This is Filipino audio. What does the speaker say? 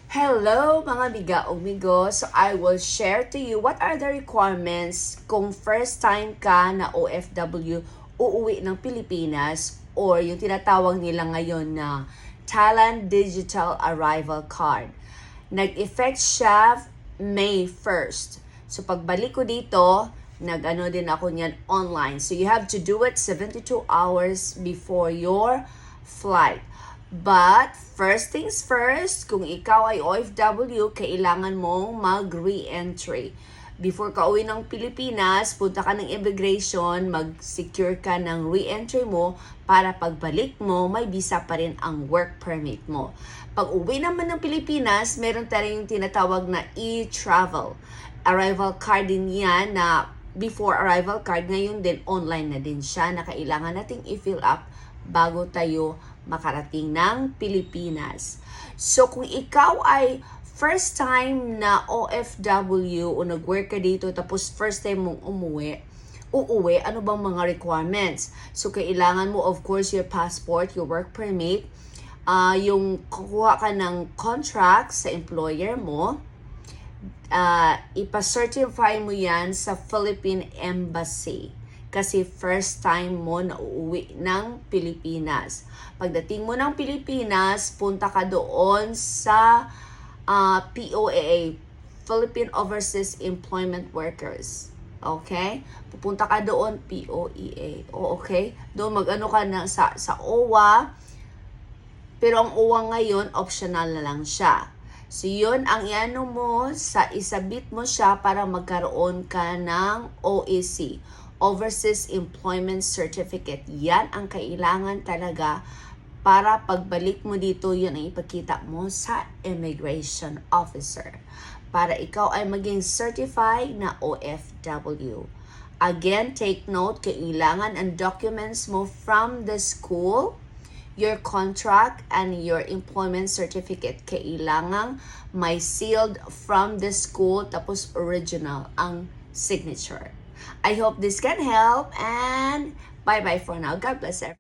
Hello mga biga umigo. So I will share to you what are the requirements kung first time ka na OFW uuwi ng Pilipinas or yung tinatawag nila ngayon na Thailand Digital Arrival Card. Nag-effect siya May 1st. So pagbalik ko dito, nag-ano din ako niyan online. So you have to do it 72 hours before your flight. But, first things first, kung ikaw ay OFW, kailangan mong mag-re-entry. Before ka uwi ng Pilipinas, punta ka ng immigration, mag-secure ka ng re-entry mo para pagbalik mo, may visa pa rin ang work permit mo. Pag uwi naman ng Pilipinas, meron tayong tinatawag na e-travel. Arrival card din yan na before arrival card, ngayon din online na din siya na kailangan nating i-fill up bago tayo makarating ng Pilipinas. So kung ikaw ay first time na OFW o nag-work ka dito tapos first time mong uuwi, ano bang mga requirements? So kailangan mo of course your passport, your work permit, yung kukuha ka ng contract sa employer mo, ipa-certify mo yan sa Philippine Embassy. Kasi first time mo na uuwi ng Pilipinas. Pagdating mo ng Pilipinas, punta ka doon sa POEA, Philippine Overseas Employment Workers. Okay? Pupunta ka doon, POEA. Okay? Doon mag-ano ka na sa OWA. Pero ang OWA ngayon, optional na lang siya. So, yun ang iano mo, isabit mo siya para magkaroon ka ng OEC. Overseas Employment Certificate. Yan ang kailangan talaga para pagbalik mo dito, yun ang ipakita mo sa immigration officer. Para ikaw ay maging certified na OFW. Again, take note, kailangan ang documents mo from the school, your contract, and your employment certificate. Kailangan may sealed from the school, tapos original ang signature. I hope this can help and bye-bye for now. God bless everyone.